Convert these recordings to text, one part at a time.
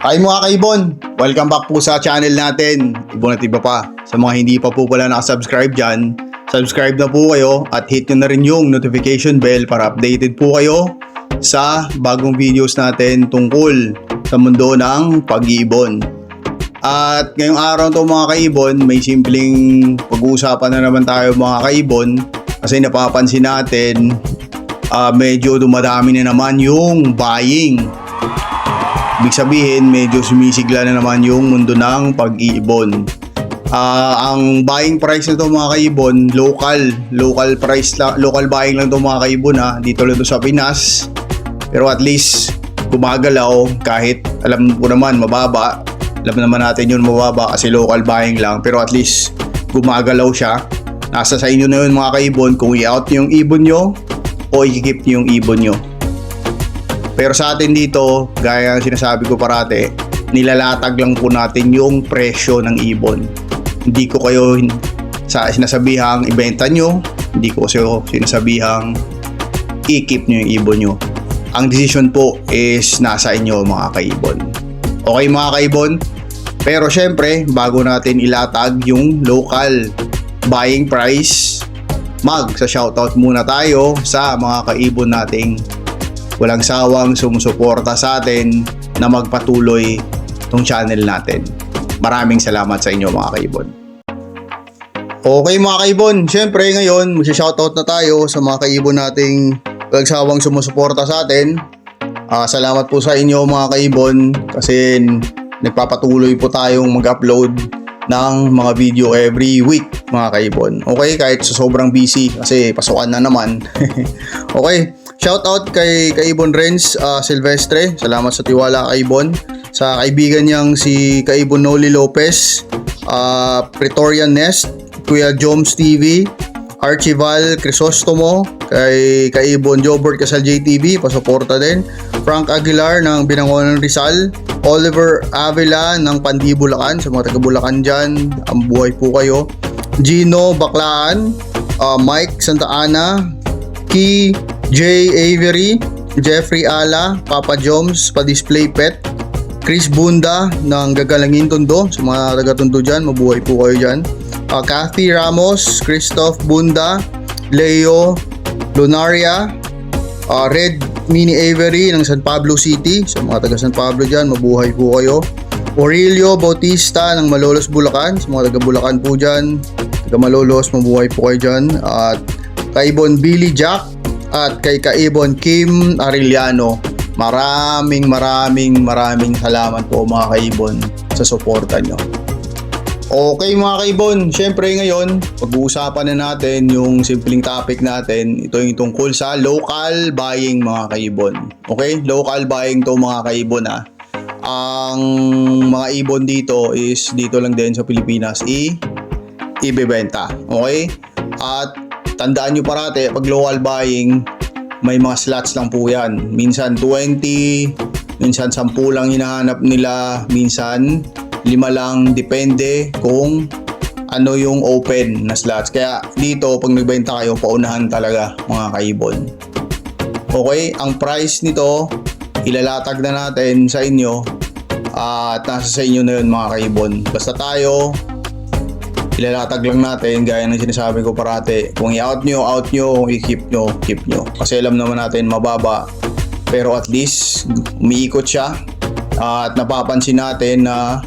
Hi mga kaibon! Welcome back po sa channel natin. Ibon at iba pa. Sa mga hindi pa po pala nakasubscribe dyan, subscribe na po kayo at hit nyo na rin yung notification bell para updated po kayo sa bagong videos natin tungkol sa mundo ng pag-iibon. At ngayong araw to mga kaibon, may simpleng pag-uusapan na naman tayo mga kaibon kasi napapansin natin medyo dumadami na naman yung buying. Ibig sabihin, medyo sumisigla na naman yung mundo ng pag-iibon. Ang buying price na to mga kaibon, local price lang, local buying lang to mga kaibon dito lang to sa Pinas. Pero at least gumagalaw kahit alam ko naman mababa. Alam naman natin yun mababa kasi local buying lang, pero at least gumagalaw siya. Nasa sa inyo na yun mga kaibon kung i-out nyo yung ibon nyo o i-keep nyo yung ibon nyo. Pero sa atin dito, gaya ng sinasabi ko parate, nilalatag lang po natin yung presyo ng ibon. Hindi ko kayo sinasabihang ibenta nyo, hindi ko kayo sinasabihang i-keep nyo yung ibon nyo. Ang decision po is nasa inyo mga kaibon. Okay mga kaibon? Pero syempre, bago natin ilatag yung local buying price, sa shoutout muna tayo sa mga kaibon nating walang sawang sumusuporta sa atin na magpatuloy tong channel natin. Maraming salamat sa inyo mga kaibon. Okay mga kaibon, syempre ngayon mag-shoutout na tayo sa mga kaibon nating walang sawang sumusuporta sa atin. Salamat po sa inyo mga kaibon kasi nagpapatuloy po tayong mag-upload ng mga video every week mga kaibon. Okay, kahit sa sobrang busy kasi pasukan na naman. Okay. Shoutout kay Kaibon Renz Silvestre. Salamat sa tiwala Kaibon. Sa kaibigan niyang si Kaibon Noli Lopez, Pretorian Nest, Kuya Joms TV, Archival Crisostomo, kay Kaibon Jobert Casal JTV, pasuporta din. Frank Aguilar ng Binangonan Rizal, Oliver Avila ng Pandi Bulacan, sa mga taga Bulacan dyan, ang buhay po kayo. Gino Baclaan, Mike Santa Ana, Key J. Avery, Jeffrey Ala, Papa Joms, pa-display pet, Chris Bunda ng Gagalangin Tondo, sa mga taga-Tondo dyan, mabuhay po kayo dyan. Kathy Ramos, Christoph Bunda, Leo Lunaria, Red Mini Avery ng San Pablo City, sa mga taga San Pablo dyan, mabuhay po kayo. Aurelio Bautista ng Malolos Bulacan, sa mga taga Bulacan po dyan, taga Malolos, mabuhay po kayo dyan. At Kaibon Billy Jack at kay Kaibon Kim Arellano, maraming salamat po mga kaibon sa suporta nyo. Okay mga kaibon, syempre ngayon pag-uusapan na natin yung simpleng topic natin. Ito yung tungkol sa local buying mga kaibon. Okay, local buying to mga kaibon Ang mga ibon dito is dito lang din sa Pilipinas ibebenta. Okay, at tandaan nyo parate, pag local buying, may mga slots lang po yan. Minsan 20, minsan 10 lang hinahanap nila, minsan 5 lang, depende kung ano yung open na slots. Kaya dito, pag nagbenta kayo, paunahan talaga mga kaibon. Okay, ang price nito, ilalatag na natin sa inyo at nasa sa inyo na yun mga kaibon. Basta tayo, ilalatag lang natin gaya ng sinasabi ko parate. Kung i-out nyo, out nyo. Kung i-keep nyo, keep nyo. Kasi alam naman natin mababa, pero at least umiikot siya. At napapansin natin na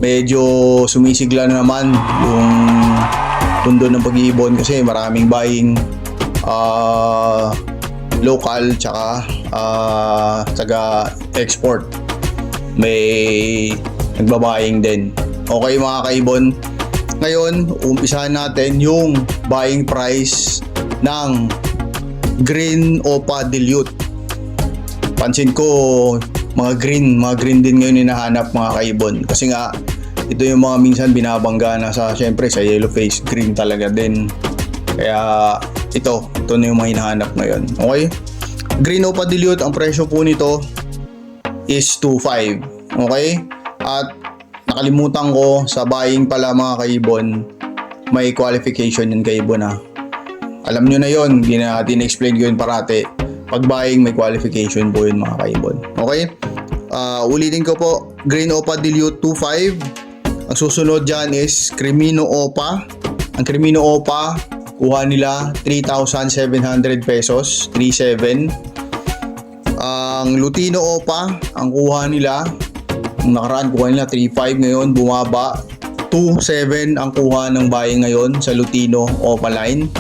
medyo sumisigla na naman yung mundo ng pag-iibon kasi maraming buying local tsaka taga export. May nagbabuying din. Okay mga kaibon, ngayon, umpisahan natin yung buying price ng green Opa Dilute. Pansin ko, mga green din ngayon hinahanap mga kaibon. Kasi nga, ito yung mga minsan binabangga na syempre sa yellow face, green talaga din. Kaya, ito na yung mga hinahanap ngayon. Okay? Green Opa Dilute, ang presyo po nito is 2.5. Okay? At nakalimutan ko sa buying pala mga kaibon, may qualification yun kaibon Alam nyo na yun, din-explain ko yun parate. Pag buying may qualification po yun mga kaibon. Okay? Ulitin ko po, Green Opa Dilute 2.5. Ang susunod dyan is Crimino Opa. Ang Crimino Opa, kuha nila 3,700 pesos, 3,700. Ang Lutino Opa, ang kuha nila, ang nakaraan kuha nila 3,500, ngayon bumaba 2,700 ang kuha ng buying ngayon sa Lutino Opa line.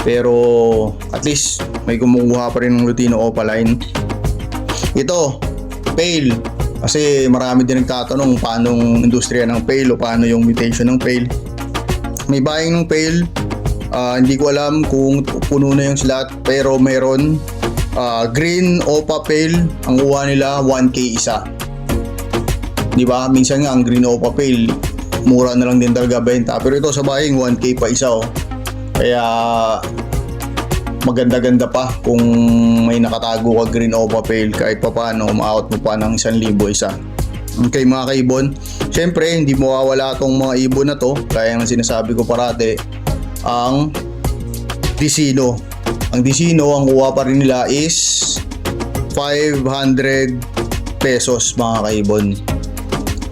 Pero at least may kumukuha pa rin ng Lutino Opa line. Ito, Pale. Kasi marami din nagtatanong paano ang industriya ng Pale o paano yung mutation ng Pale. May buying ng Pale. Hindi ko alam kung puno na yung slot, pero meron. Green Opa Pale, ang kuha nila 1K isa. Di ba? Minsan nga ang Green Opa Pale mura na lang din talaga benta, pero ito sa buying 1K pa isa oh. Kaya maganda-ganda pa kung may nakatago ka Green Opa Pale, kahit pa paano umaawat mo pa ng 1,000 isa. Okay mga kaibon, syempre hindi mawawala tong mga ibon na to, kaya ng sinasabi ko parati, ang Dicino. Ang Dicino, ang kuha pa rin nila is 500 pesos mga kaibon.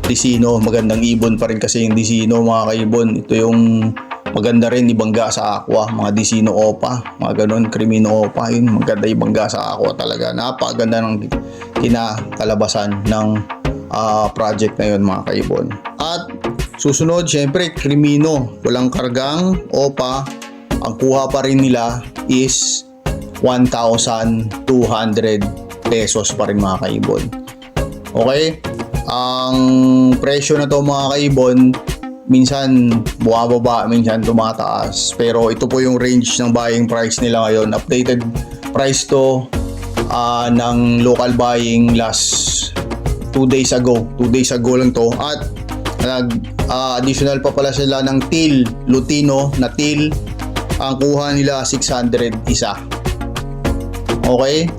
Dicino, magandang ibon pa rin kasi yung Dicino mga kaibon. Ito yung maganda rin ibangga sa aqua, mga Dicino Opa, mga ganun, Crimino Opa, yun maganda ibangga sa aqua talaga. Napakaganda ng kinakalabasan ng project na yun mga kaibon. At susunod, syempre Crimino, walang kargang Opa, ang kuha pa rin nila is 1,200 pesos pa rin mga kaibon. Okay, ang presyo na to mga kaibon, minsan bumababa, minsan tumataas, pero ito po yung range ng buying price nila ngayon. Updated price to ng local buying last 2 days ago. 2 days ago lang to. At additional pa pala sila ng teal, Lutino na teal, ang kuha nila 600 isa. Okay,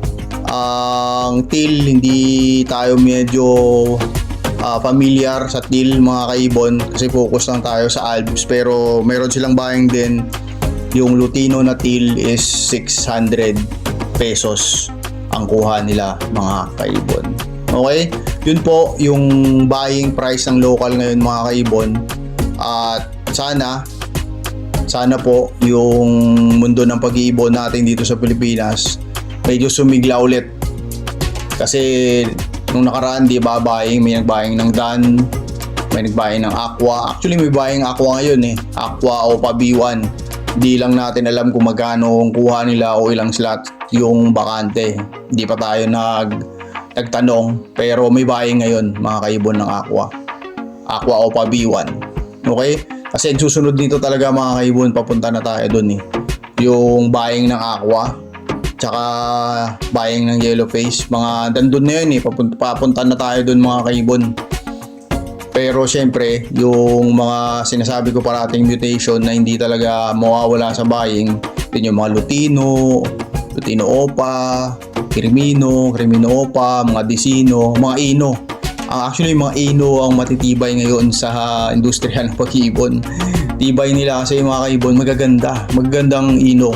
ang teal, hindi tayo medyo familiar sa teal mga kaibon kasi focus lang tayo sa Alps, pero meron silang buying din. Yung Lutino na teal is 600 pesos ang kuha nila mga kaibon. Okay, yun po yung buying price ng local ngayon mga kaibon. At sana po yung mundo ng pag-iibon natin dito sa Pilipinas medyo sumigla ulit. Kasi nung nakaraan, di ba, may nag-buying ng Dan, may nag-buying ng Aqua. Actually, may buying Aqua ngayon Aqua Opa B1. Di lang natin alam kung magkano ang kuha nila o ilang slot yung bakante. Di pa tayo nagtanong, pero may buying ngayon mga kaibon ng Aqua Opa B1. Okay? Kasi susunod dito talaga mga kaibon, papunta na tayo dun yung buying ng Aqua tsaka buying ng Yellow Face, mga dandun na yun papunta na tayo dun mga kaibon. Pero syempre yung mga sinasabi ko parating mutation na hindi talaga mawawala sa buying, yun yung mga Lutino Opa, Crimino Opa, mga Dicino, mga Ino. Actually mga Ino ang matitibay ngayon sa industriya ng pag-iibon. Tibay nila kasi mga kaibon, magagandang Ino.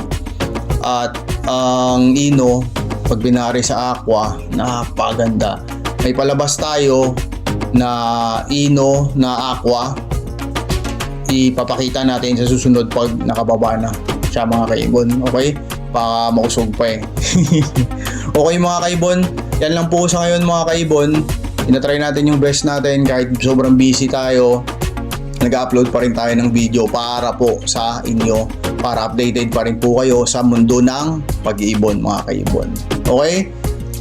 At ang Ino, pag binari sa Aqua, napaganda. May palabas tayo na Ino na Aqua, ipapakita natin sa susunod pag nakababa na siya mga kaibon. Okay, baka mausog pa Okay mga kaibon, yan lang po sa ngayon mga kaibon. Inatry natin yung best natin kahit sobrang busy tayo. Nag-upload pa rin tayo ng video para po sa inyo, para updated pa rin po kayo sa mundo ng pag-iibon mga kaibon. Okay?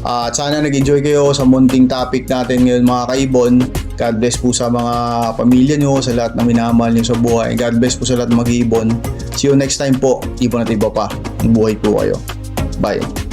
At sana nag-enjoy kayo sa munting topic natin ngayon mga kaibon. God bless po sa mga pamilya nyo, sa lahat na minamahal nyo sa buhay. God bless po sa lahat ng mag-iibon. See you next time po. Ibon at iba pa. Buhay po kayo. Bye.